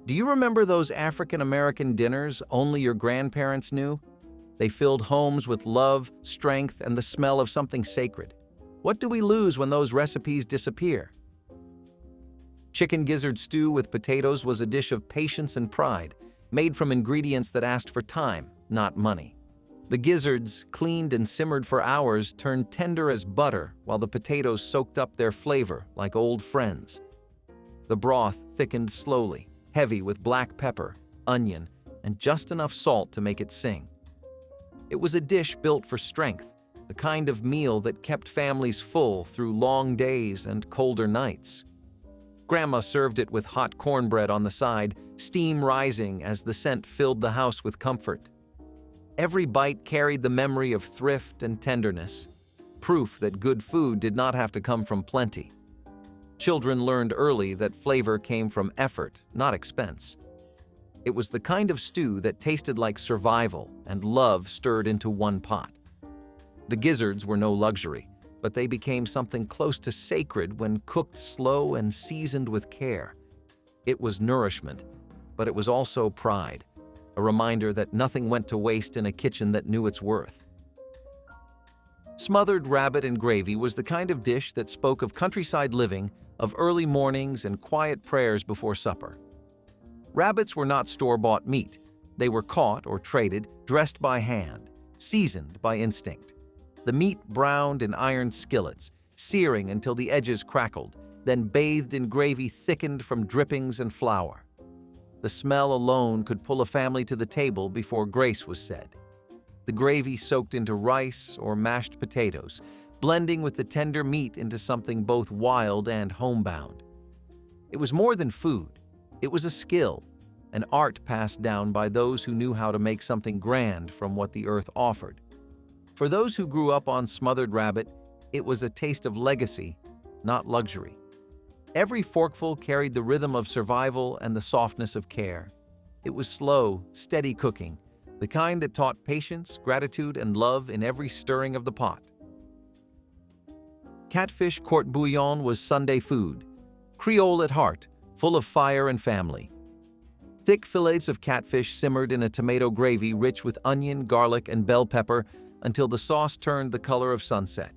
Do you remember those African-American dinners only your grandparents knew? They filled homes with love, strength, and the smell of something sacred. What do we lose when those recipes disappear? Chicken gizzard stew with potatoes was a dish of patience and pride, made from ingredients that asked for time, not money. The gizzards, cleaned and simmered for hours, turned tender as butter while the potatoes soaked up their flavor like old friends. The broth thickened slowly, heavy with black pepper, onion, and just enough salt to make it sing. It was a dish built for strength, the kind of meal that kept families full through long days and colder nights. Grandma served it with hot cornbread on the side, steam rising as the scent filled the house with comfort. Every bite carried the memory of thrift and tenderness, proof that good food did not have to come from plenty. Children learned early that flavor came from effort, not expense. It was the kind of stew that tasted like survival and love stirred into one pot. The gizzards were no luxury, but they became something close to sacred when cooked slow and seasoned with care. It was nourishment, but it was also pride, a reminder that nothing went to waste in a kitchen that knew its worth. Smothered rabbit and gravy was the kind of dish that spoke of countryside living, of early mornings and quiet prayers before supper. Rabbits were not store-bought meat. They were caught or traded, dressed by hand, seasoned by instinct. The meat browned in iron skillets, searing until the edges crackled, then bathed in gravy thickened from drippings and flour. The smell alone could pull a family to the table before grace was said. The gravy soaked into rice or mashed potatoes, blending with the tender meat into something both wild and homebound. It was more than food. It was a skill, an art passed down by those who knew how to make something grand from what the earth offered. For those who grew up on smothered rabbit, it was a taste of legacy, not luxury. Every forkful carried the rhythm of survival and the softness of care. It was slow, steady cooking, the kind that taught patience, gratitude, and love in every stirring of the pot. Catfish Courtbouillon was Sunday food, Creole at heart, full of fire and family. Thick fillets of catfish simmered in a tomato gravy rich with onion, garlic, and bell pepper until the sauce turned the color of sunset.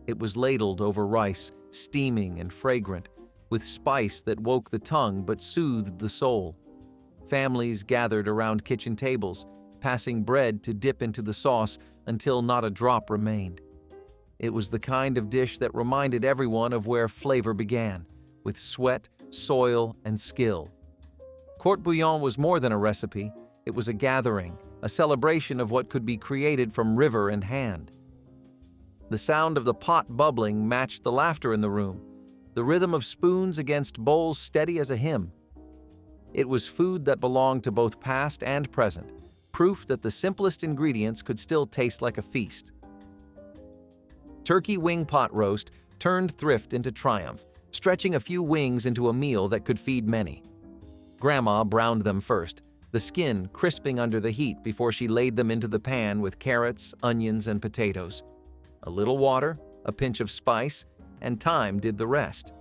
It was ladled over rice, steaming and fragrant, with spice that woke the tongue but soothed the soul. Families gathered around kitchen tables, passing bread to dip into the sauce until not a drop remained. It was the kind of dish that reminded everyone of where flavor began, with sweat, soil, and skill. Courtbouillon was more than a recipe. It was a gathering, a celebration of what could be created from river and hand. The sound of the pot bubbling matched the laughter in the room, the rhythm of spoons against bowls steady as a hymn. It was food that belonged to both past and present, proof that the simplest ingredients could still taste like a feast. Turkey wing pot roast turned thrift into triumph, stretching a few wings into a meal that could feed many. Grandma browned them first, the skin crisping under the heat before she laid them into the pan with carrots, onions, and potatoes. A little water, a pinch of spice, and time did the rest.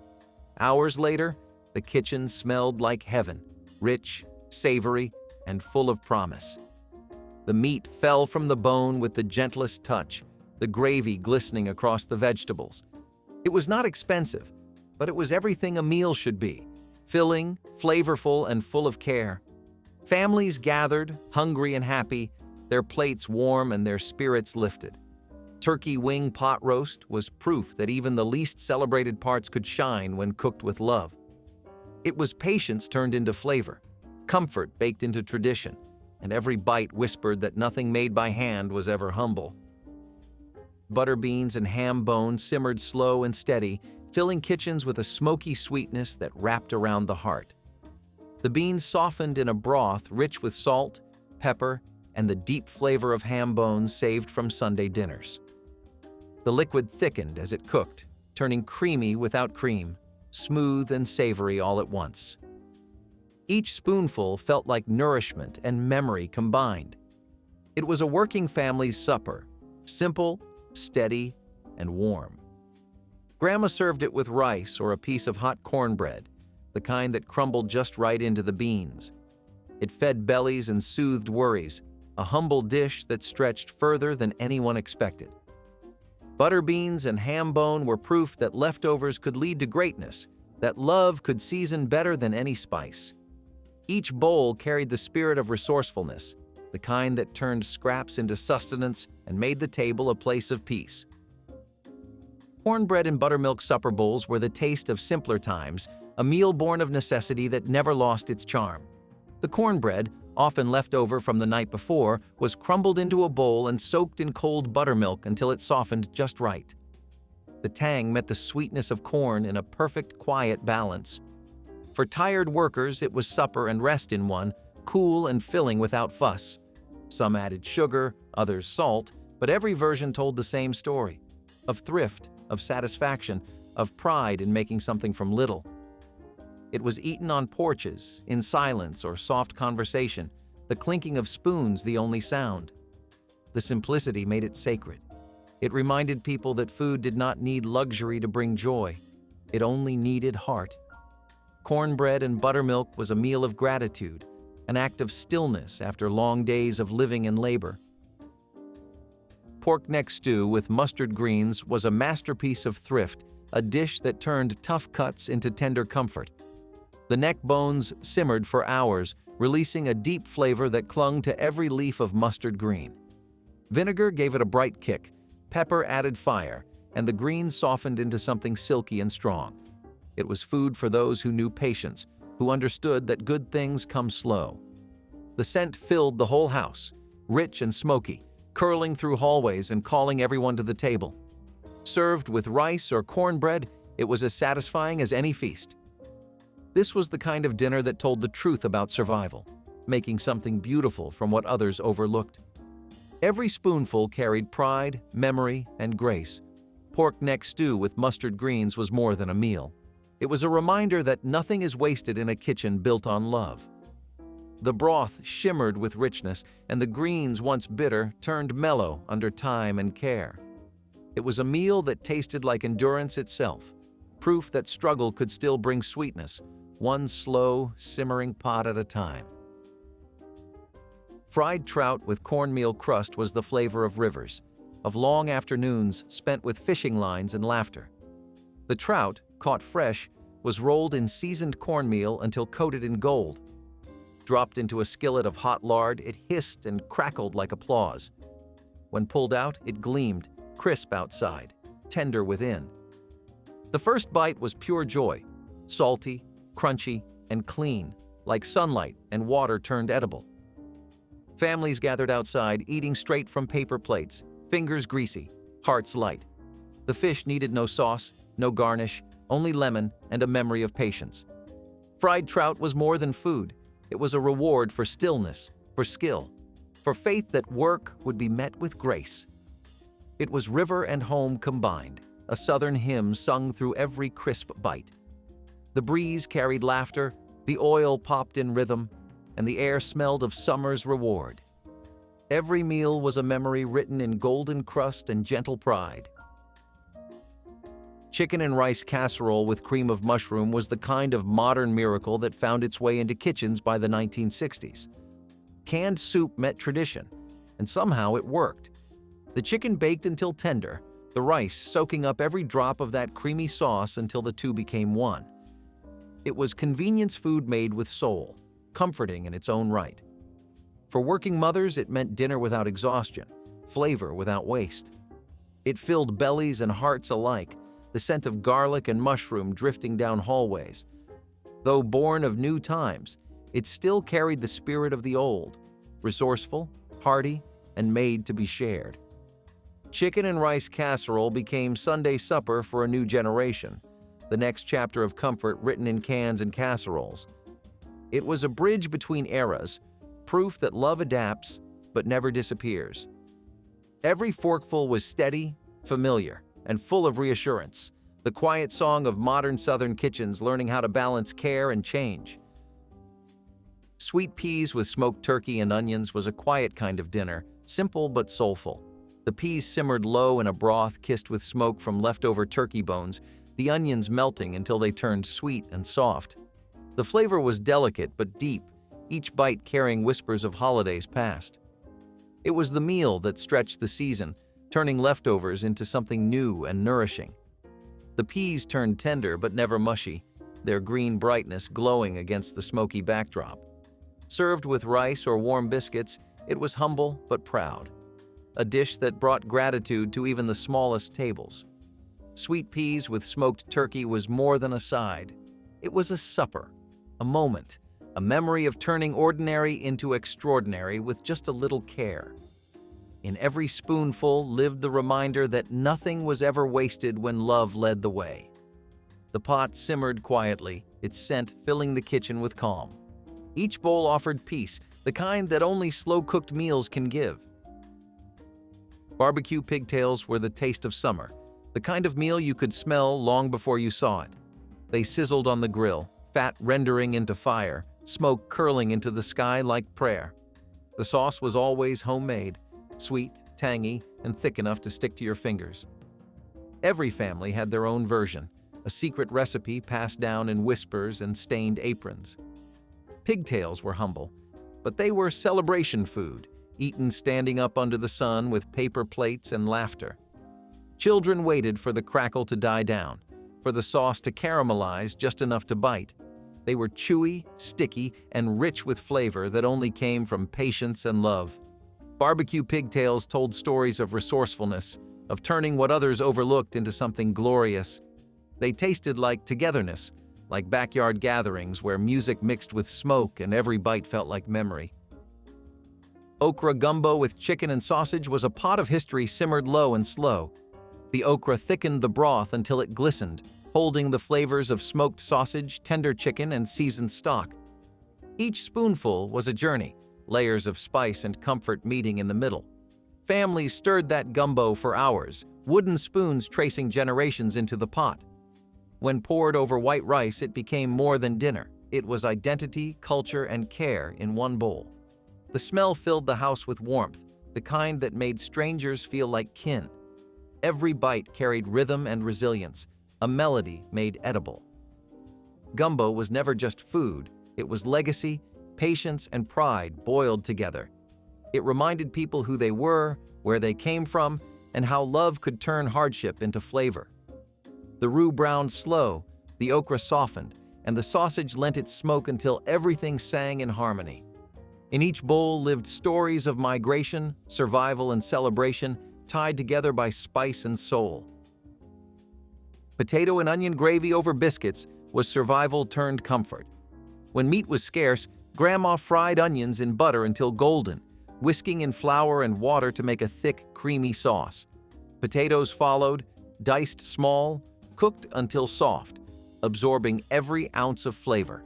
Hours later, the kitchen smelled like heaven, rich, savory, and full of promise. The meat fell from the bone with the gentlest touch, the gravy glistening across the vegetables. It was not expensive, but it was everything a meal should be, filling, flavorful, and full of care. Families gathered, hungry and happy, their plates warm and their spirits lifted. Turkey wing pot roast was proof that even the least celebrated parts could shine when cooked with love. It was patience turned into flavor, comfort baked into tradition, and every bite whispered that nothing made by hand was ever humble. Butter beans and ham bones simmered slow and steady, filling kitchens with a smoky sweetness that wrapped around the heart. The beans softened in a broth rich with salt, pepper, and the deep flavor of ham bones saved from Sunday dinners. The liquid thickened as it cooked, turning creamy without cream, smooth and savory all at once. Each spoonful felt like nourishment and memory combined. It was a working family's supper, simple, steady, and warm. Grandma served it with rice or a piece of hot cornbread, the kind that crumbled just right into the beans. It fed bellies and soothed worries, a humble dish that stretched further than anyone expected. Butter beans and ham bone were proof that leftovers could lead to greatness, that love could season better than any spice. Each bowl carried the spirit of resourcefulness, the kind that turned scraps into sustenance and made the table a place of peace. Cornbread and buttermilk supper bowls were the taste of simpler times, a meal born of necessity that never lost its charm. The cornbread, often left over from the night before, was crumbled into a bowl and soaked in cold buttermilk until it softened just right. The tang met the sweetness of corn in a perfect, quiet balance. For tired workers, it was supper and rest in one, cool and filling without fuss. Some added sugar, others salt, but every version told the same story: of thrift, of satisfaction, of pride in making something from little. It was eaten on porches, in silence or soft conversation, the clinking of spoons the only sound. The simplicity made it sacred. It reminded people that food did not need luxury to bring joy. It only needed heart. Cornbread and buttermilk was a meal of gratitude, an act of stillness after long days of living and labor. Pork neck stew with mustard greens was a masterpiece of thrift, a dish that turned tough cuts into tender comfort. The neck bones simmered for hours, releasing a deep flavor that clung to every leaf of mustard green. Vinegar gave it a bright kick, pepper added fire, and the greens softened into something silky and strong. It was food for those who knew patience, who understood that good things come slow. The scent filled the whole house, rich and smoky, curling through hallways and calling everyone to the table. Served with rice or cornbread, it was as satisfying as any feast. This was the kind of dinner that told the truth about survival, making something beautiful from what others overlooked. Every spoonful carried pride, memory, and grace. Pork neck stew with mustard greens was more than a meal. It was a reminder that nothing is wasted in a kitchen built on love. The broth shimmered with richness, and the greens, once bitter, turned mellow under time and care. It was a meal that tasted like endurance itself, proof that struggle could still bring sweetness, one slow, simmering pot at a time. Fried trout with cornmeal crust was the flavor of rivers, of long afternoons spent with fishing lines and laughter. The trout, caught fresh, was rolled in seasoned cornmeal until coated in gold. Dropped into a skillet of hot lard, it hissed and crackled like applause. When pulled out, it gleamed, crisp outside, tender within. The first bite was pure joy, salty, crunchy, and clean, like sunlight and water turned edible. Families gathered outside, eating straight from paper plates, fingers greasy, hearts light. The fish needed no sauce, no garnish, only lemon and a memory of patience. Fried trout was more than food. It was a reward for stillness, for skill, for faith that work would be met with grace. It was river and home combined, a southern hymn sung through every crisp bite. The breeze carried laughter, the oil popped in rhythm, and the air smelled of summer's reward. Every meal was a memory written in golden crust and gentle pride. Chicken and rice casserole with cream of mushroom was the kind of modern miracle that found its way into kitchens by the 1960s. Canned soup met tradition, and somehow it worked. The chicken baked until tender, the rice soaking up every drop of that creamy sauce until the two became one. It was convenience food made with soul, comforting in its own right. For working mothers, it meant dinner without exhaustion, flavor without waste. It filled bellies and hearts alike, the scent of garlic and mushroom drifting down hallways. Though born of new times, it still carried the spirit of the old, resourceful, hearty, and made to be shared. Chicken and rice casserole became Sunday supper for a new generation, the next chapter of comfort written in cans and casseroles. It was a bridge between eras, proof that love adapts but never disappears. Every forkful was steady, familiar, and full of reassurance, the quiet song of modern Southern kitchens learning how to balance care and change. Sweet peas with smoked turkey and onions was a quiet kind of dinner, simple but soulful. The peas simmered low in a broth kissed with smoke from leftover turkey bones, the onions melting until they turned sweet and soft. The flavor was delicate but deep, each bite carrying whispers of holidays past. It was the meal that stretched the season, turning leftovers into something new and nourishing. The peas turned tender but never mushy, their green brightness glowing against the smoky backdrop. Served with rice or warm biscuits, it was humble but proud, a dish that brought gratitude to even the smallest tables. Sweet peas with smoked turkey was more than a side. It was a supper, a moment, a memory of turning ordinary into extraordinary with just a little care. In every spoonful lived the reminder that nothing was ever wasted when love led the way. The pot simmered quietly, its scent filling the kitchen with calm. Each bowl offered peace, the kind that only slow-cooked meals can give. Barbecue pigtails were the taste of summer, the kind of meal you could smell long before you saw it. They sizzled on the grill, fat rendering into fire, smoke curling into the sky like prayer. The sauce was always homemade, sweet, tangy, and thick enough to stick to your fingers. Every family had their own version, a secret recipe passed down in whispers and stained aprons. Pigtails were humble, but they were celebration food, eaten standing up under the sun with paper plates and laughter. Children waited for the crackle to die down, for the sauce to caramelize just enough to bite. They were chewy, sticky, and rich with flavor that only came from patience and love. Barbecue pigtails told stories of resourcefulness, of turning what others overlooked into something glorious. They tasted like togetherness, like backyard gatherings where music mixed with smoke and every bite felt like memory. Okra Gumbo with chicken and sausage was a pot of history simmered low and slow. The okra thickened the broth until it glistened, holding the flavors of smoked sausage, tender chicken, and seasoned stock. Each spoonful was a journey, layers of spice and comfort meeting in the middle. Families stirred that gumbo for hours, wooden spoons tracing generations into the pot. When poured over white rice, it became more than dinner. It was identity, culture, and care in one bowl. The smell filled the house with warmth, the kind that made strangers feel like kin. Every bite carried rhythm and resilience, a melody made edible. Gumbo was never just food, it was legacy, patience, and pride boiled together. It reminded people who they were, where they came from, and how love could turn hardship into flavor. The roux browned slow, the okra softened, and the sausage lent its smoke until everything sang in harmony. In each bowl lived stories of migration, survival, and celebration, tied together by spice and soul. Potato and onion gravy over biscuits was survival turned comfort. When meat was scarce, Grandma fried onions in butter until golden, whisking in flour and water to make a thick, creamy sauce. Potatoes followed, diced small, cooked until soft, absorbing every ounce of flavor.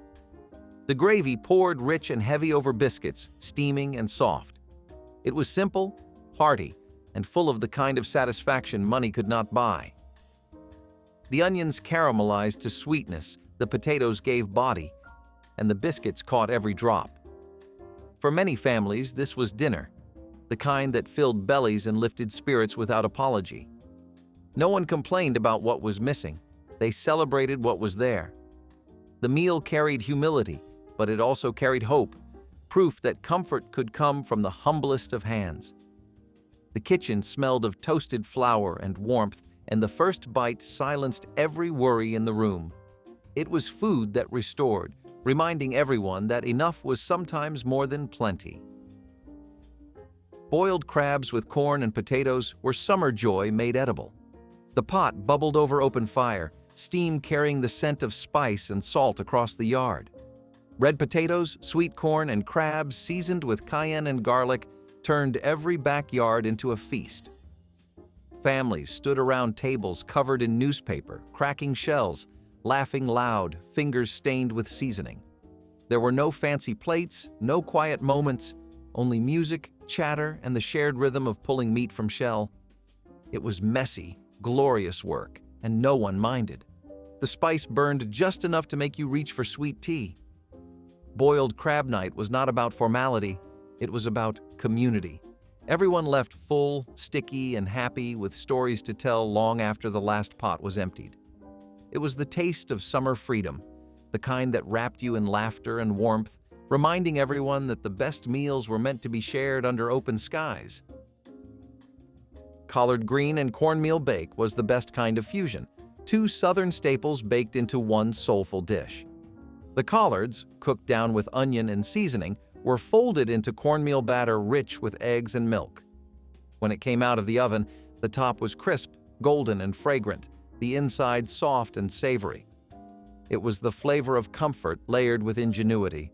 The gravy poured rich and heavy over biscuits, steaming and soft. It was simple, hearty, and full of the kind of satisfaction money could not buy. The onions caramelized to sweetness, the potatoes gave body, and the biscuits caught every drop. For many families, this was dinner, the kind that filled bellies and lifted spirits without apology. No one complained about what was missing. They celebrated what was there. The meal carried humility, but it also carried hope, proof that comfort could come from the humblest of hands. The kitchen smelled of toasted flour and warmth, and the first bite silenced every worry in the room. It was food that restored, reminding everyone that enough was sometimes more than plenty. Boiled crabs with corn and potatoes were summer joy made edible. The pot bubbled over open fire, steam carrying the scent of spice and salt across the yard. Red potatoes, sweet corn, and crabs seasoned with cayenne and garlic turned every backyard into a feast. Families stood around tables covered in newspaper, cracking shells, laughing loud, fingers stained with seasoning. There were no fancy plates, no quiet moments, only music, chatter, and the shared rhythm of pulling meat from shell. It was messy, glorious work, and no one minded. The spice burned just enough to make you reach for sweet tea. Boiled crab night was not about formality, it was about community. Everyone left full, sticky, and happy with stories to tell long after the last pot was emptied. It was the taste of summer freedom, the kind that wrapped you in laughter and warmth, reminding everyone that the best meals were meant to be shared under open skies. Collard green and cornmeal bake was the best kind of fusion, two southern staples baked into one soulful dish. The collards, cooked down with onion and seasoning, were folded into cornmeal batter rich with eggs and milk. When it came out of the oven, the top was crisp, golden, and fragrant, the inside soft and savory. It was the flavor of comfort layered with ingenuity.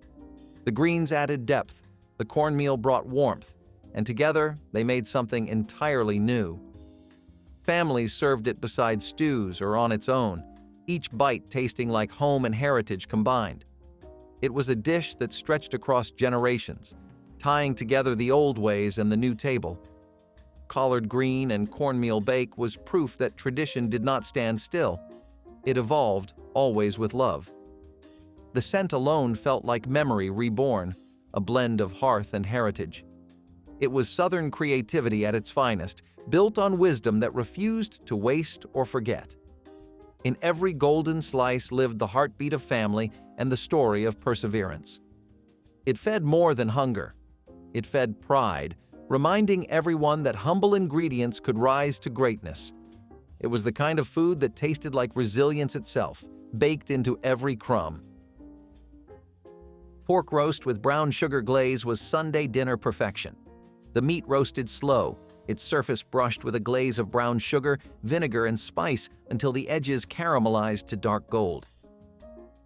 The greens added depth, the cornmeal brought warmth, and together they made something entirely new. Families served it beside stews or on its own, each bite tasting like home and heritage combined. It was a dish that stretched across generations, tying together the old ways and the new table. Collard green and cornmeal bake was proof that tradition did not stand still. It evolved, always with love. The scent alone felt like memory reborn, a blend of hearth and heritage. It was Southern creativity at its finest, built on wisdom that refused to waste or forget. In every golden slice lived the heartbeat of family and the story of perseverance. It fed more than hunger. It fed pride, reminding everyone that humble ingredients could rise to greatness. It was the kind of food that tasted like resilience itself, baked into every crumb. Pork roast with brown sugar glaze was Sunday dinner perfection. The meat roasted slow, its surface brushed with a glaze of brown sugar, vinegar, and spice until the edges caramelized to dark gold.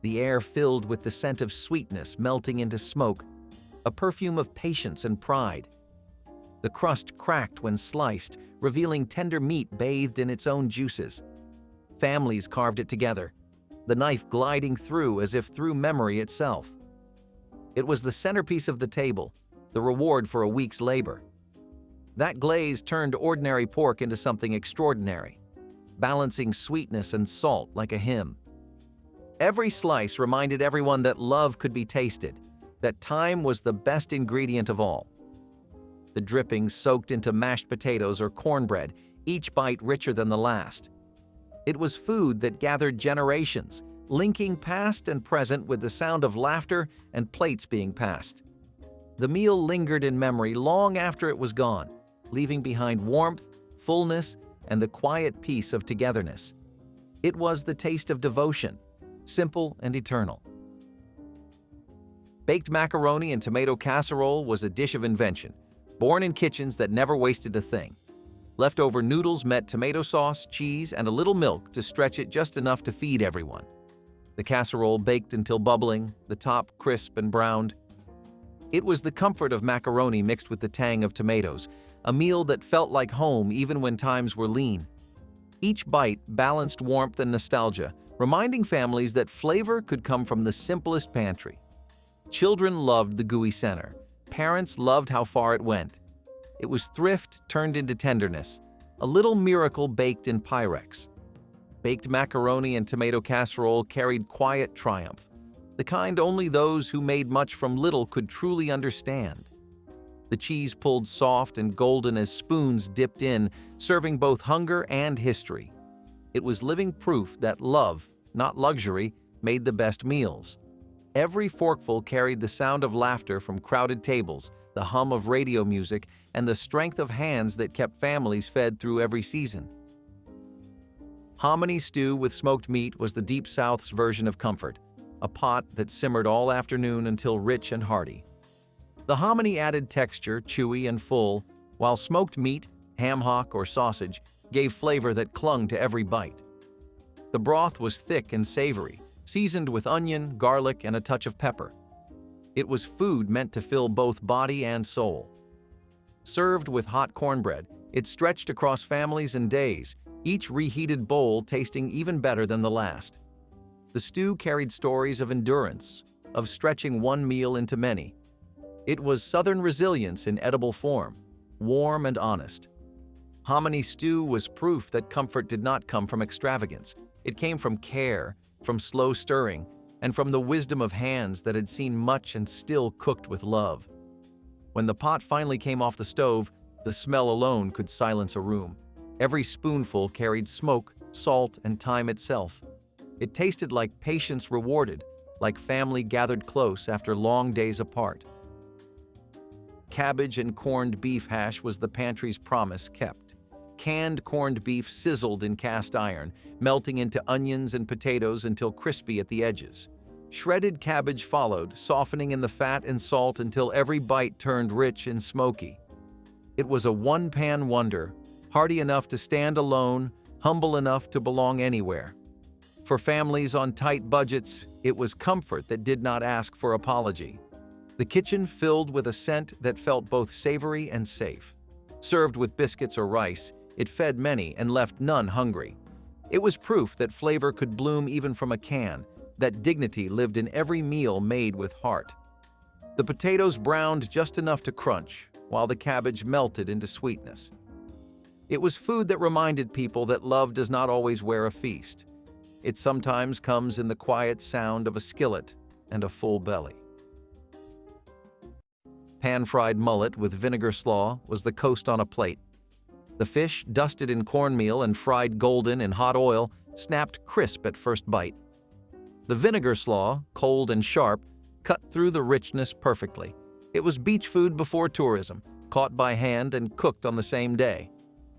The air filled with the scent of sweetness melting into smoke, a perfume of patience and pride. The crust cracked when sliced, revealing tender meat bathed in its own juices. Families carved it together, the knife gliding through as if through memory itself. It was the centerpiece of the table, the reward for a week's labor. That glaze turned ordinary pork into something extraordinary, balancing sweetness and salt like a hymn. Every slice reminded everyone that love could be tasted, that time was the best ingredient of all. The drippings soaked into mashed potatoes or cornbread, each bite richer than the last. It was food that gathered generations, linking past and present with the sound of laughter and plates being passed. The meal lingered in memory long after it was gone, leaving behind warmth, fullness, and the quiet peace of togetherness. It was the taste of devotion, simple and eternal. Baked macaroni and tomato casserole was a dish of invention, born in kitchens that never wasted a thing. Leftover noodles met tomato sauce, cheese, and a little milk to stretch it just enough to feed everyone. The casserole baked until bubbling, the top crisp and browned. It was the comfort of macaroni mixed with the tang of tomatoes, a meal that felt like home even when times were lean. Each bite balanced warmth and nostalgia, reminding families that flavor could come from the simplest pantry. Children loved the gooey center. Parents loved how far it went. It was thrift turned into tenderness, a little miracle baked in Pyrex. Baked macaroni and tomato casserole carried quiet triumph, the kind only those who made much from little could truly understand. The cheese pulled soft and golden as spoons dipped in, serving both hunger and history. It was living proof that love, not luxury, made the best meals. Every forkful carried the sound of laughter from crowded tables, the hum of radio music, and the strength of hands that kept families fed through every season. Hominy stew with smoked meat was the Deep South's version of comfort, a pot that simmered all afternoon until rich and hearty. The hominy added texture, chewy and full, while smoked meat, ham hock, or sausage gave flavor that clung to every bite. The broth was thick and savory, seasoned with onion, garlic, and a touch of pepper. It was food meant to fill both body and soul. Served with hot cornbread, it stretched across families and days, each reheated bowl tasting even better than the last. The stew carried stories of endurance, of stretching one meal into many. It was Southern resilience in edible form, warm and honest. Hominy stew was proof that comfort did not come from extravagance. It came from care, from slow stirring, and from the wisdom of hands that had seen much and still cooked with love. When the pot finally came off the stove, the smell alone could silence a room. Every spoonful carried smoke, salt, and time itself. It tasted like patience rewarded, like family gathered close after long days apart. Cabbage and corned beef hash was the pantry's promise kept. Canned corned beef sizzled in cast iron, melting into onions and potatoes until crispy at the edges. Shredded cabbage followed, softening in the fat and salt until every bite turned rich and smoky. It was a one-pan wonder, hearty enough to stand alone, humble enough to belong anywhere. For families on tight budgets, it was comfort that did not ask for apology. The kitchen filled with a scent that felt both savory and safe. Served with biscuits or rice, it fed many and left none hungry. It was proof that flavor could bloom even from a can, that dignity lived in every meal made with heart. The potatoes browned just enough to crunch, while the cabbage melted into sweetness. It was food that reminded people that love does not always wear a feast. It sometimes comes in the quiet sound of a skillet and a full belly. Pan-fried mullet with vinegar slaw was the coast on a plate. The fish, dusted in cornmeal and fried golden in hot oil, snapped crisp at first bite. The vinegar slaw, cold and sharp, cut through the richness perfectly. It was beach food before tourism, caught by hand and cooked on the same day.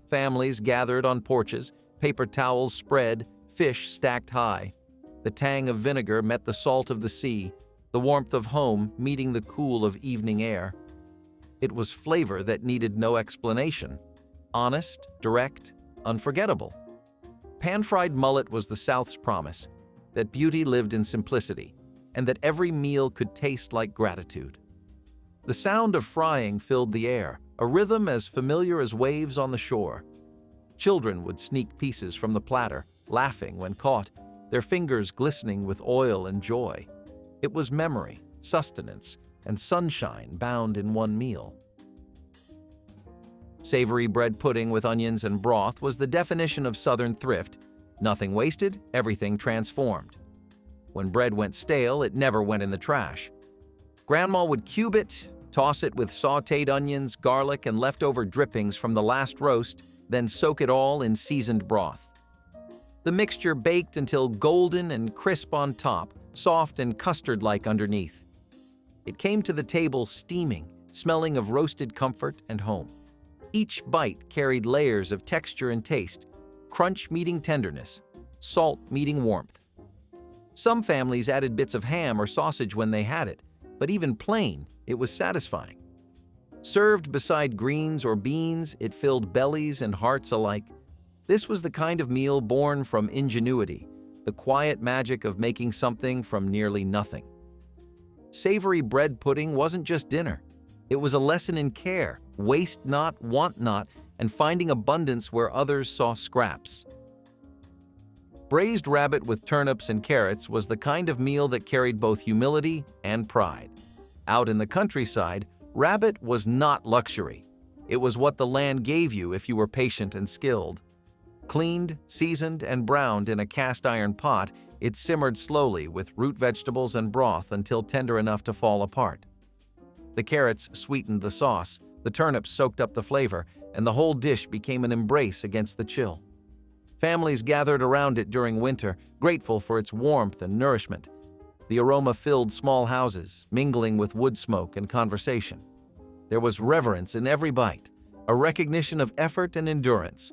Families gathered on porches, paper towels spread, fish stacked high. The tang of vinegar met the salt of the sea, the warmth of home meeting the cool of evening air. It was flavor that needed no explanation. Honest, direct, unforgettable. Pan-fried mullet was the South's promise, that beauty lived in simplicity, and that every meal could taste like gratitude. The sound of frying filled the air, a rhythm as familiar as waves on the shore. Children would sneak pieces from the platter, laughing when caught, their fingers glistening with oil and joy. It was memory, sustenance, and sunshine bound in one meal. Savory bread pudding with onions and broth was the definition of Southern thrift. Nothing wasted, everything transformed. When bread went stale, it never went in the trash. Grandma would cube it, toss it with sautéed onions, garlic, and leftover drippings from the last roast, then soak it all in seasoned broth. The mixture baked until golden and crisp on top, soft and custard-like underneath. It came to the table steaming, smelling of roasted comfort and home. Each bite carried layers of texture and taste, crunch meeting tenderness, salt meeting warmth. Some families added bits of ham or sausage when they had it, but even plain, it was satisfying. Served beside greens or beans, it filled bellies and hearts alike. This was the kind of meal born from ingenuity, the quiet magic of making something from nearly nothing. Savory bread pudding wasn't just dinner. It was a lesson in care, waste not, want not, and finding abundance where others saw scraps. Braised rabbit with turnips and carrots was the kind of meal that carried both humility and pride. Out in the countryside, rabbit was not luxury. It was what the land gave you if you were patient and skilled. Cleaned, seasoned, and browned in a cast-iron pot, it simmered slowly with root vegetables and broth until tender enough to fall apart. The carrots sweetened the sauce, the turnips soaked up the flavor, and the whole dish became an embrace against the chill. Families gathered around it during winter, grateful for its warmth and nourishment. The aroma filled small houses, mingling with wood smoke and conversation. There was reverence in every bite, a recognition of effort and endurance.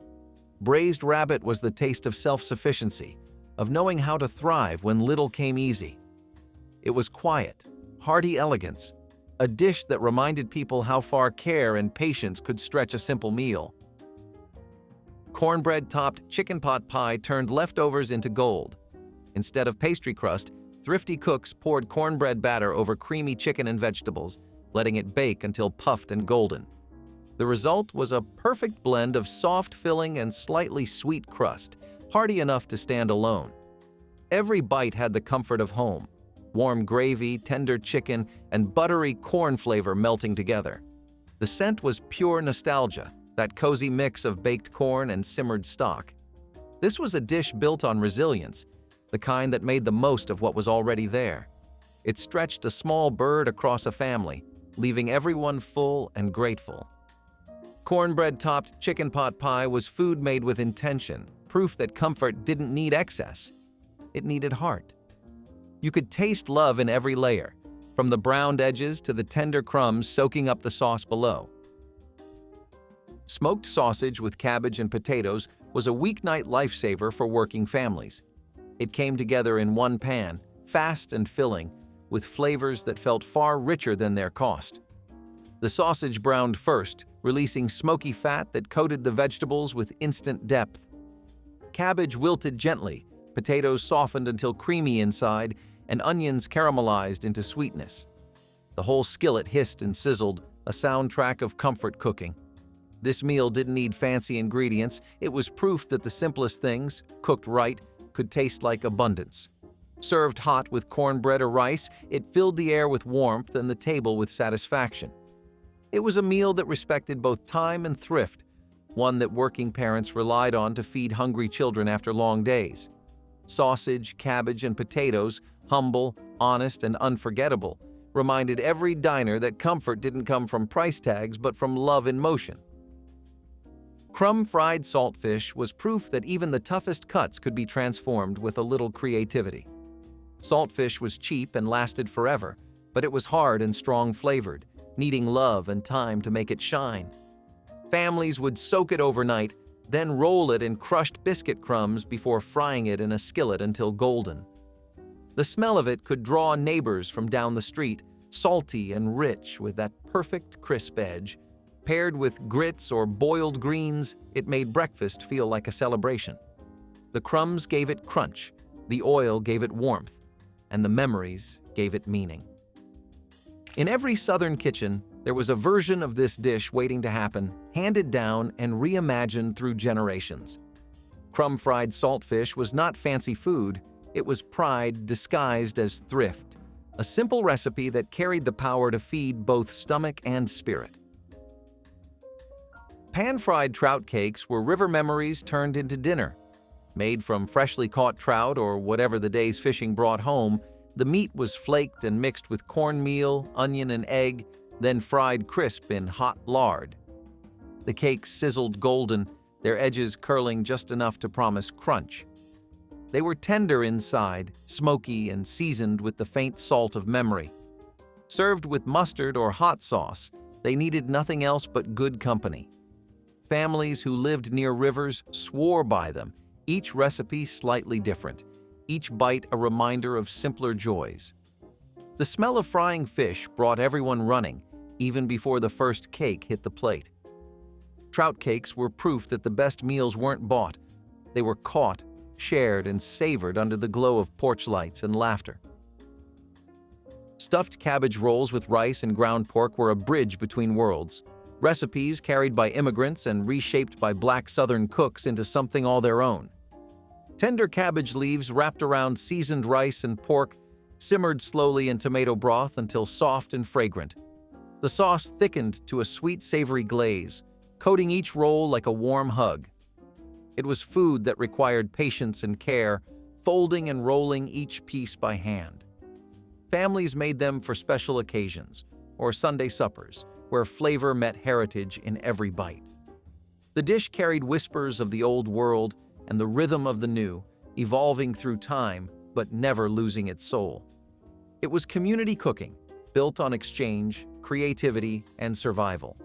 Braised rabbit was the taste of self-sufficiency, of knowing how to thrive when little came easy. It was quiet, hearty elegance, a dish that reminded people how far care and patience could stretch a simple meal. Cornbread-topped chicken pot pie turned leftovers into gold. Instead of pastry crust, thrifty cooks poured cornbread batter over creamy chicken and vegetables, letting it bake until puffed and golden. The result was a perfect blend of soft filling and slightly sweet crust, hearty enough to stand alone. Every bite had the comfort of home, warm gravy, tender chicken, and buttery corn flavor melting together. The scent was pure nostalgia, that cozy mix of baked corn and simmered stock. This was a dish built on resilience, the kind that made the most of what was already there. It stretched a small bird across a family, leaving everyone full and grateful. Cornbread-topped chicken pot pie was food made with intention, proof that comfort didn't need excess. It needed heart. You could taste love in every layer, from the browned edges to the tender crumbs soaking up the sauce below. Smoked sausage with cabbage and potatoes was a weeknight lifesaver for working families. It came together in one pan, fast and filling, with flavors that felt far richer than their cost. The sausage browned first, releasing smoky fat that coated the vegetables with instant depth. Cabbage wilted gently, potatoes softened until creamy inside, and onions caramelized into sweetness. The whole skillet hissed and sizzled, a soundtrack of comfort cooking. This meal didn't need fancy ingredients. It was proof that the simplest things, cooked right, could taste like abundance. Served hot with cornbread or rice, it filled the air with warmth and the table with satisfaction. It was a meal that respected both time and thrift, one that working parents relied on to feed hungry children after long days. Sausage, cabbage, and potatoes, humble, honest, and unforgettable, reminded every diner that comfort didn't come from price tags but from love in motion. Crumb-Fried Saltfish was proof that even the toughest cuts could be transformed with a little creativity. Saltfish was cheap and lasted forever, but it was hard and strong-flavored, needing love and time to make it shine. Families would soak it overnight, then roll it in crushed biscuit crumbs before frying it in a skillet until golden. The smell of it could draw neighbors from down the street, salty and rich with that perfect crisp edge. Paired with grits or boiled greens, it made breakfast feel like a celebration. The crumbs gave it crunch, the oil gave it warmth, and the memories gave it meaning. In every Southern kitchen, there was a version of this dish waiting to happen, handed down and reimagined through generations. Crumb-fried saltfish was not fancy food, it was pride disguised as thrift, a simple recipe that carried the power to feed both stomach and spirit. Pan-fried trout cakes were river memories turned into dinner. Made from freshly caught trout or whatever the day's fishing brought home, the meat was flaked and mixed with cornmeal, onion, and egg, then fried crisp in hot lard. The cakes sizzled golden, their edges curling just enough to promise crunch. They were tender inside, smoky and seasoned with the faint salt of memory. Served with mustard or hot sauce, they needed nothing else but good company. Families who lived near rivers swore by them, each recipe slightly different, each bite a reminder of simpler joys. The smell of frying fish brought everyone running, even before the first cake hit the plate. Trout cakes were proof that the best meals weren't bought. They were caught, shared, and savored under the glow of porch lights and laughter. Stuffed cabbage rolls with rice and ground pork were a bridge between worlds. Recipes carried by immigrants and reshaped by Black Southern cooks into something all their own. Tender cabbage leaves wrapped around seasoned rice and pork simmered slowly in tomato broth until soft and fragrant. The sauce thickened to a sweet, savory glaze, coating each roll like a warm hug. It was food that required patience and care, folding and rolling each piece by hand. Families made them for special occasions or Sunday suppers, where flavor met heritage in every bite. The dish carried whispers of the old world and the rhythm of the new, evolving through time but never losing its soul. It was community cooking, built on exchange, creativity, and survival.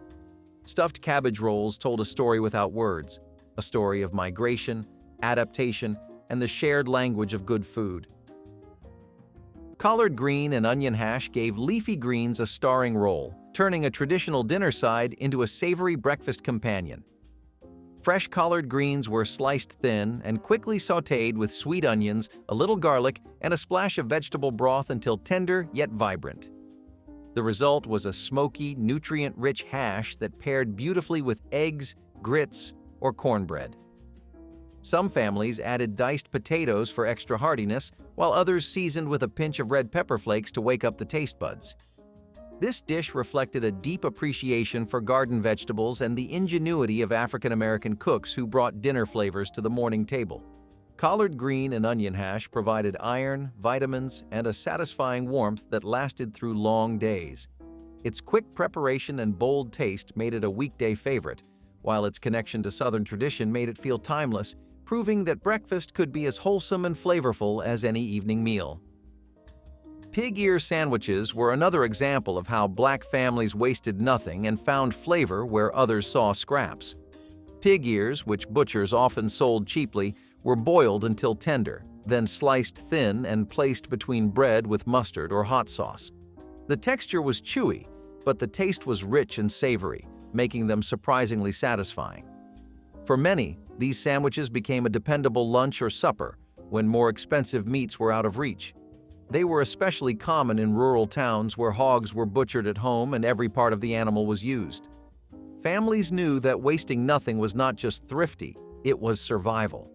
Stuffed cabbage rolls told a story without words, a story of migration, adaptation, and the shared language of good food. Collard green and onion hash gave leafy greens a starring role, turning a traditional dinner side into a savory breakfast companion. Fresh collard greens were sliced thin and quickly sautéed with sweet onions, a little garlic, and a splash of vegetable broth until tender yet vibrant. The result was a smoky, nutrient-rich hash that paired beautifully with eggs, grits, or cornbread. Some families added diced potatoes for extra heartiness, while others seasoned with a pinch of red pepper flakes to wake up the taste buds. This dish reflected a deep appreciation for garden vegetables and the ingenuity of African-American cooks who brought dinner flavors to the morning table. Collard green and onion hash provided iron, vitamins, and a satisfying warmth that lasted through long days. Its quick preparation and bold taste made it a weekday favorite, while its connection to Southern tradition made it feel timeless, proving that breakfast could be as wholesome and flavorful as any evening meal. Pig ear sandwiches were another example of how Black families wasted nothing and found flavor where others saw scraps. Pig ears, which butchers often sold cheaply, were boiled until tender, then sliced thin and placed between bread with mustard or hot sauce. The texture was chewy, but the taste was rich and savory, making them surprisingly satisfying. For many, these sandwiches became a dependable lunch or supper when more expensive meats were out of reach. They were especially common in rural towns where hogs were butchered at home and every part of the animal was used. Families knew that wasting nothing was not just thrifty, it was survival.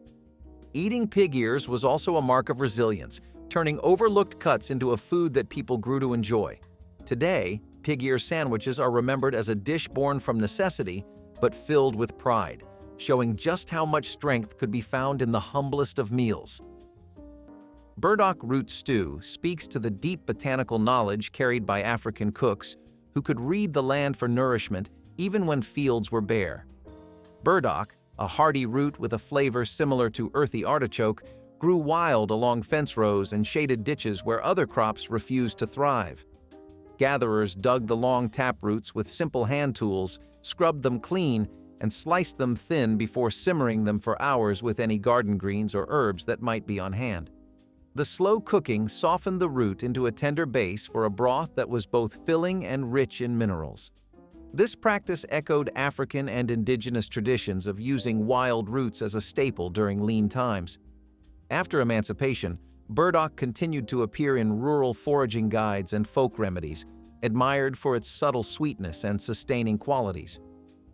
Eating pig ears was also a mark of resilience, turning overlooked cuts into a food that people grew to enjoy. Today, pig ear sandwiches are remembered as a dish born from necessity, but filled with pride, showing just how much strength could be found in the humblest of meals. Burdock root stew speaks to the deep botanical knowledge carried by African cooks who could read the land for nourishment even when fields were bare. Burdock, a hardy root with a flavor similar to earthy artichoke, grew wild along fence rows and shaded ditches where other crops refused to thrive. Gatherers dug the long tap roots with simple hand tools, scrubbed them clean, and sliced them thin before simmering them for hours with any garden greens or herbs that might be on hand. The slow cooking softened the root into a tender base for a broth that was both filling and rich in minerals. This practice echoed African and indigenous traditions of using wild roots as a staple during lean times. After emancipation, burdock continued to appear in rural foraging guides and folk remedies, admired for its subtle sweetness and sustaining qualities.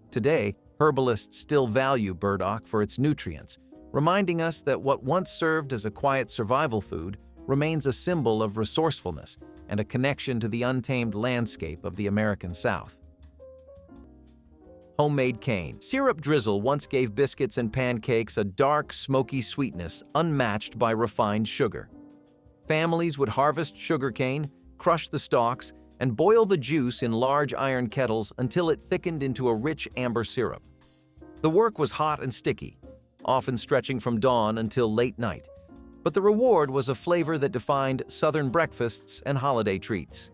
Today, herbalists still value burdock for its nutrients, reminding us that what once served as a quiet survival food remains a symbol of resourcefulness and a connection to the untamed landscape of the American South. Homemade cane. Syrup drizzle once gave biscuits and pancakes a dark, smoky sweetness unmatched by refined sugar. Families would harvest sugarcane, crush the stalks, and boil the juice in large iron kettles until it thickened into a rich amber syrup. The work was hot and sticky, often stretching from dawn until late night, but the reward was a flavor that defined Southern breakfasts and holiday treats.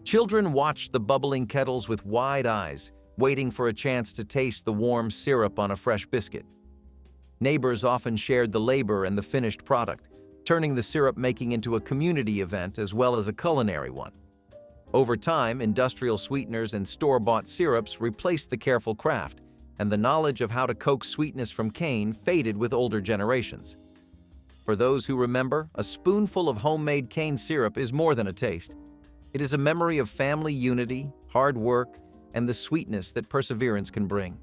Children watched the bubbling kettles with wide eyes, waiting for a chance to taste the warm syrup on a fresh biscuit. Neighbors often shared the labor and the finished product, turning the syrup making into a community event as well as a culinary one. Over time, industrial sweeteners and store-bought syrups replaced the careful craft, and the knowledge of how to coax sweetness from cane faded with older generations. For those who remember, a spoonful of homemade cane syrup is more than a taste. It is a memory of family unity, hard work, and the sweetness that perseverance can bring.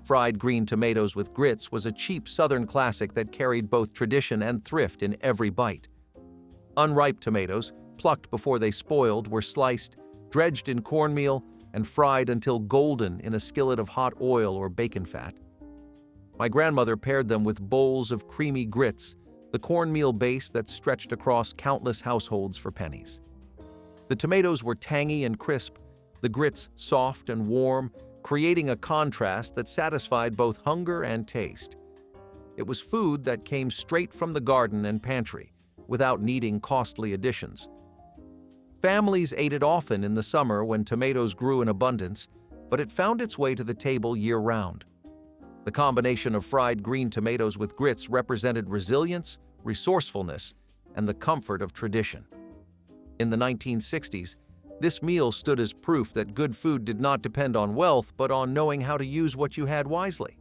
Fried green tomatoes with grits was a cheap Southern classic that carried both tradition and thrift in every bite. Unripe tomatoes, plucked before they spoiled, were sliced, dredged in cornmeal, and fried until golden in a skillet of hot oil or bacon fat. My grandmother paired them with bowls of creamy grits, the cornmeal base that stretched across countless households for pennies. The tomatoes were tangy and crisp, the grits soft and warm, creating a contrast that satisfied both hunger and taste. It was food that came straight from the garden and pantry, without needing costly additions. Families ate it often in the summer when tomatoes grew in abundance, but it found its way to the table year-round. The combination of fried green tomatoes with grits represented resilience, resourcefulness, and the comfort of tradition. In the 1960s, this meal stood as proof that good food did not depend on wealth but on knowing how to use what you had wisely.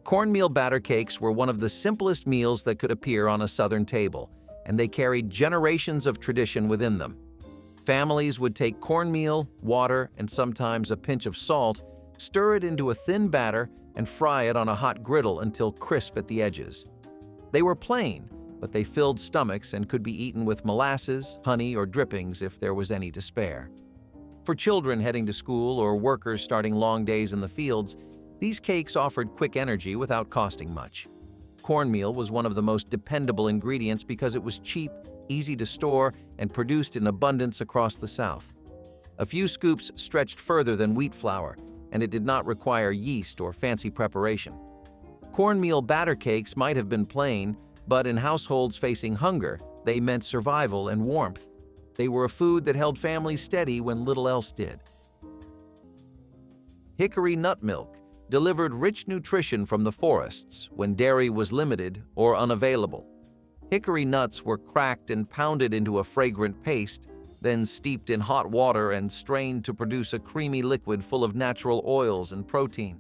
Cornmeal batter cakes were one of the simplest meals that could appear on a Southern table, and they carried generations of tradition within them. Families would take cornmeal, water, and sometimes a pinch of salt, stir it into a thin batter, and fry it on a hot griddle until crisp at the edges. They were plain, but they filled stomachs and could be eaten with molasses, honey, or drippings if there was any to spare. For children heading to school or workers starting long days in the fields, these cakes offered quick energy without costing much. Cornmeal was one of the most dependable ingredients because it was cheap, easy to store, and produced in abundance across the South. A few scoops stretched further than wheat flour, and it did not require yeast or fancy preparation. Cornmeal batter cakes might have been plain, But in households facing hunger, they meant survival and warmth. They were a food that held families steady when little else did. Hickory Nut Milk delivered rich nutrition from the forests when dairy was limited or unavailable. Hickory nuts were cracked and pounded into a fragrant paste, then steeped in hot water and strained to produce a creamy liquid full of natural oils and protein.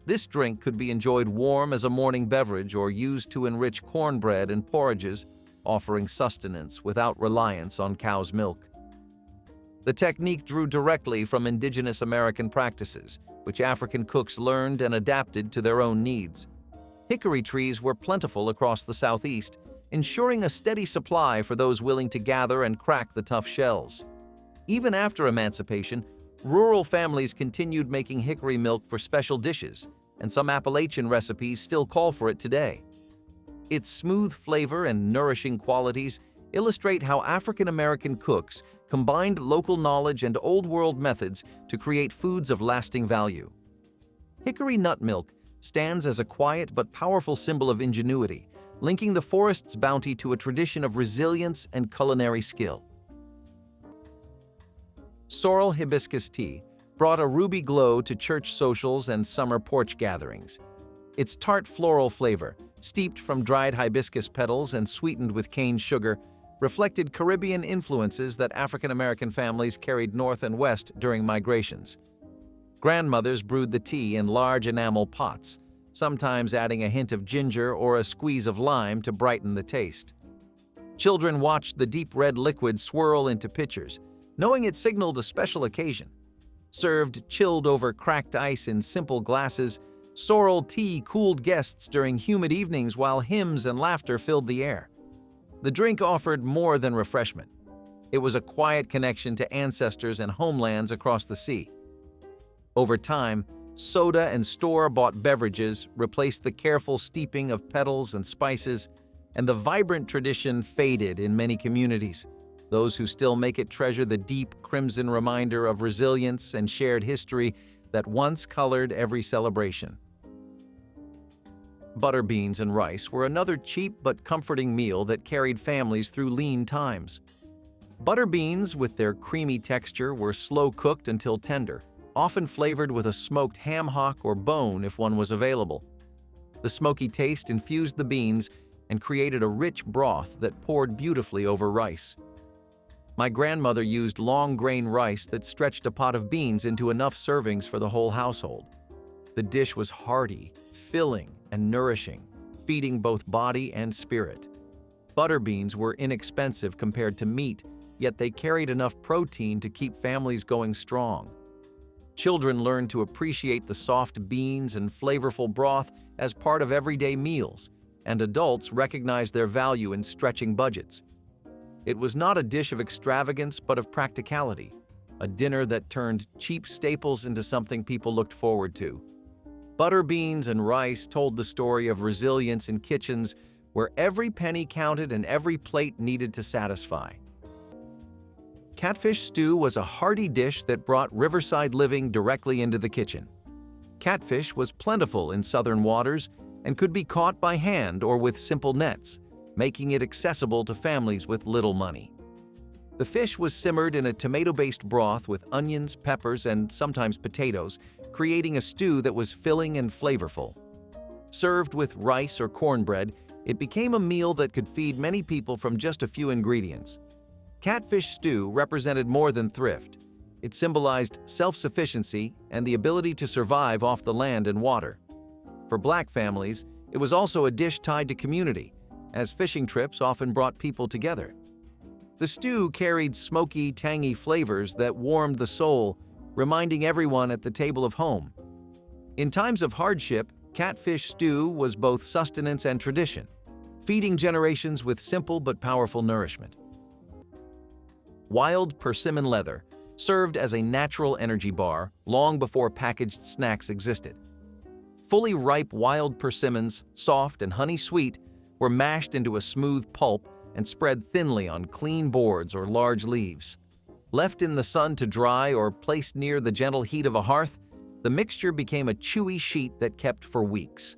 This drink could be enjoyed warm as a morning beverage or used to enrich cornbread and porridges, offering sustenance without reliance on cow's milk. The technique drew directly from indigenous American practices, which African cooks learned and adapted to their own needs. Hickory trees were plentiful across the Southeast, ensuring a steady supply for those willing to gather and crack the tough shells. Even after emancipation, rural families continued making hickory milk for special dishes, and some Appalachian recipes still call for it today. Its smooth flavor and nourishing qualities illustrate how African American cooks combined local knowledge and old-world methods to create foods of lasting value. Hickory nut milk stands as a quiet but powerful symbol of ingenuity, linking the forest's bounty to a tradition of resilience and culinary skill. Sorrel Hibiscus Tea brought a ruby glow to church socials and summer porch gatherings. Its tart floral flavor, steeped from dried hibiscus petals and sweetened with cane sugar, reflected Caribbean influences that African American families carried north and west during migrations. Grandmothers brewed the tea in large enamel pots, sometimes adding a hint of ginger or a squeeze of lime to brighten the taste. Children watched the deep red liquid swirl into pitchers, knowing it signaled a special occasion. Served chilled over cracked ice in simple glasses, sorrel tea cooled guests during humid evenings while hymns and laughter filled the air. The drink offered more than refreshment. It was a quiet connection to ancestors and homelands across the sea. Over time, soda and store-bought beverages replaced the careful steeping of petals and spices, and the vibrant tradition faded in many communities. Those who still make it treasure the deep crimson reminder of resilience and shared history that once colored every celebration. Butter beans and rice were another cheap but comforting meal that carried families through lean times. Butter beans, with their creamy texture, were slow-cooked until tender, often flavored with a smoked ham hock or bone if one was available. The smoky taste infused the beans and created a rich broth that poured beautifully over rice. My grandmother used long-grain rice that stretched a pot of beans into enough servings for the whole household. The dish was hearty, filling, and nourishing, feeding both body and spirit. Butter beans were inexpensive compared to meat, yet they carried enough protein to keep families going strong. Children learned to appreciate the soft beans and flavorful broth as part of everyday meals, and adults recognized their value in stretching budgets. It was not a dish of extravagance but of practicality, a dinner that turned cheap staples into something people looked forward to. Butter beans and rice told the story of resilience in kitchens where every penny counted and every plate needed to satisfy. Catfish stew was a hearty dish that brought riverside living directly into the kitchen. Catfish was plentiful in southern waters and could be caught by hand or with simple nets, making it accessible to families with little money. The fish was simmered in a tomato-based broth with onions, peppers, and sometimes potatoes, creating a stew that was filling and flavorful. Served with rice or cornbread, it became a meal that could feed many people from just a few ingredients. Catfish stew represented more than thrift. It symbolized self-sufficiency and the ability to survive off the land and water. For Black families, it was also a dish tied to community, as fishing trips often brought people together. The stew carried smoky, tangy flavors that warmed the soul, reminding everyone at the table of home. In times of hardship, catfish stew was both sustenance and tradition, feeding generations with simple but powerful nourishment. Wild persimmon leather served as a natural energy bar long before packaged snacks existed. Fully ripe wild persimmons, soft and honey-sweet, were mashed into a smooth pulp and spread thinly on clean boards or large leaves. Left in the sun to dry or placed near the gentle heat of a hearth, the mixture became a chewy sheet that kept for weeks.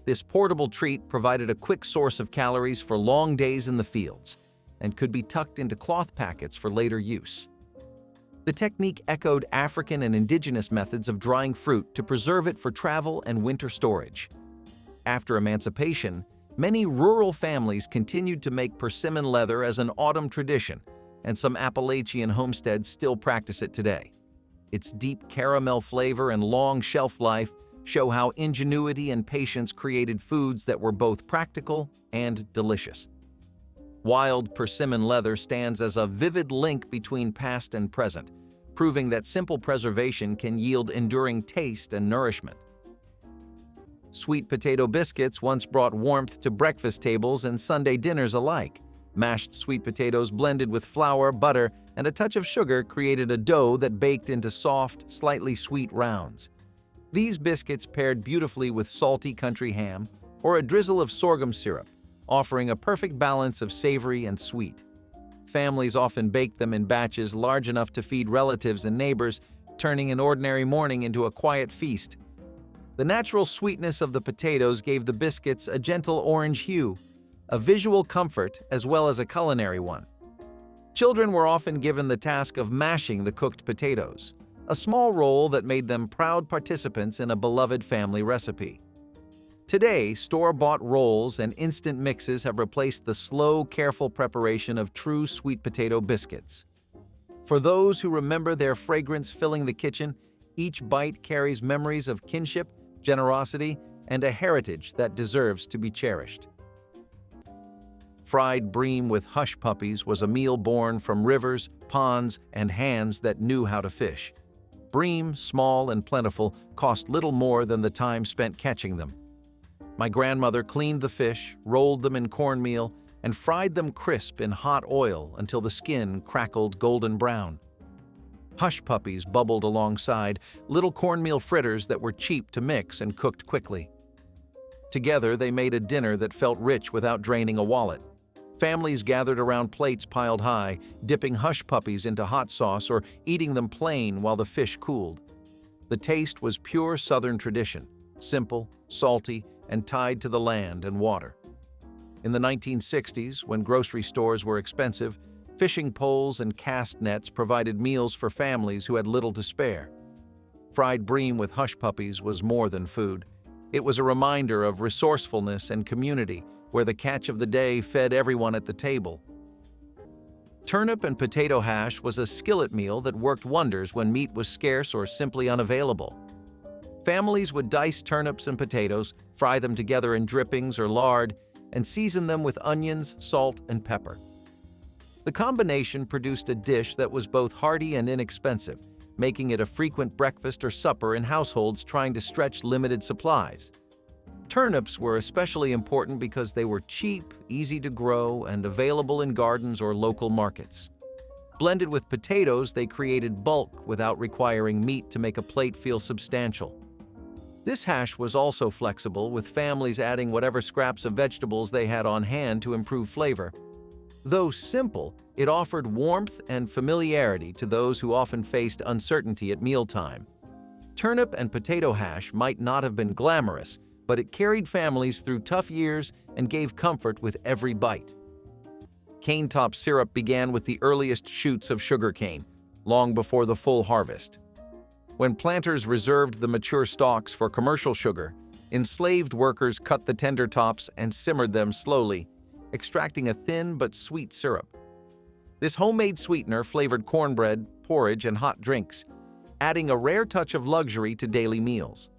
This portable treat provided a quick source of calories for long days in the fields and could be tucked into cloth packets for later use. The technique echoed African and indigenous methods of drying fruit to preserve it for travel and winter storage. After emancipation, many rural families continued to make persimmon leather as an autumn tradition, and some Appalachian homesteads still practice it today. Its deep caramel flavor and long shelf life show how ingenuity and patience created foods that were both practical and delicious. Wild persimmon leather stands as a vivid link between past and present, proving that simple preservation can yield enduring taste and nourishment. Sweet potato biscuits once brought warmth to breakfast tables and Sunday dinners alike. Mashed sweet potatoes blended with flour, butter, and a touch of sugar created a dough that baked into soft, slightly sweet rounds. These biscuits paired beautifully with salty country ham or a drizzle of sorghum syrup, offering a perfect balance of savory and sweet. Families often baked them in batches large enough to feed relatives and neighbors, turning an ordinary morning into a quiet feast. The natural sweetness of the potatoes gave the biscuits a gentle orange hue, a visual comfort as well as a culinary one. Children were often given the task of mashing the cooked potatoes, a small role that made them proud participants in a beloved family recipe. Today, store-bought rolls and instant mixes have replaced the slow, careful preparation of true sweet potato biscuits. For those who remember their fragrance filling the kitchen, each bite carries memories of kinship, generosity, and a heritage that deserves to be cherished. Fried bream with hush puppies was a meal born from rivers, ponds, and hands that knew how to fish. Bream, small and plentiful, cost little more than the time spent catching them. My grandmother cleaned the fish, rolled them in cornmeal, and fried them crisp in hot oil until the skin crackled golden brown. Hush puppies bubbled alongside, little cornmeal fritters that were cheap to mix and cooked quickly. Together, they made a dinner that felt rich without draining a wallet. Families gathered around plates piled high, dipping hush puppies into hot sauce or eating them plain while the fish cooled. The taste was pure Southern tradition, simple, salty, and tied to the land and water. In the 1960s, when grocery stores were expensive, fishing poles and cast nets provided meals for families who had little to spare. Fried bream with hush puppies was more than food. It was a reminder of resourcefulness and community, where the catch of the day fed everyone at the table. Turnip and potato hash was a skillet meal that worked wonders when meat was scarce or simply unavailable. Families would dice turnips and potatoes, fry them together in drippings or lard, and season them with onions, salt, and pepper. The combination produced a dish that was both hearty and inexpensive, making it a frequent breakfast or supper in households trying to stretch limited supplies. Turnips were especially important because they were cheap, easy to grow, and available in gardens or local markets. Blended with potatoes, they created bulk without requiring meat to make a plate feel substantial. This hash was also flexible, with families adding whatever scraps of vegetables they had on hand to improve flavor. Though simple, it offered warmth and familiarity to those who often faced uncertainty at mealtime. Turnip and potato hash might not have been glamorous, but it carried families through tough years and gave comfort with every bite. Cane top syrup began with the earliest shoots of sugarcane, long before the full harvest. When planters reserved the mature stalks for commercial sugar, enslaved workers cut the tender tops and simmered them slowly, extracting a thin but sweet syrup. This homemade sweetener flavored cornbread, porridge, and hot drinks, adding a rare touch of luxury to daily meals.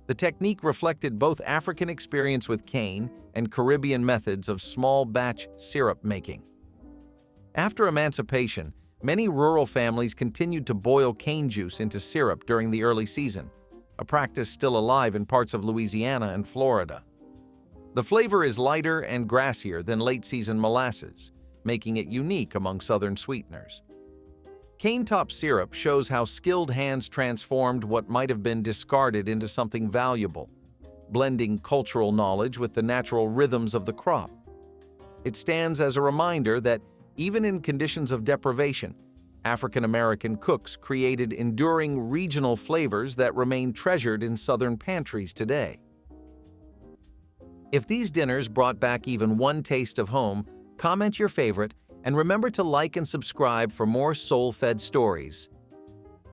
The technique reflected both African experience with cane and Caribbean methods of small-batch syrup making. After emancipation, many rural families continued to boil cane juice into syrup during the early season, a practice still alive in parts of Louisiana and Florida. The flavor is lighter and grassier than late-season molasses, making it unique among Southern sweeteners. Cane top syrup shows how skilled hands transformed what might have been discarded into something valuable, blending cultural knowledge with the natural rhythms of the crop. It stands as a reminder that, even in conditions of deprivation, African-American cooks created enduring regional flavors that remain treasured in Southern pantries today. If these dinners brought back even one taste of home, comment your favorite and remember to like and subscribe for more soul-fed stories.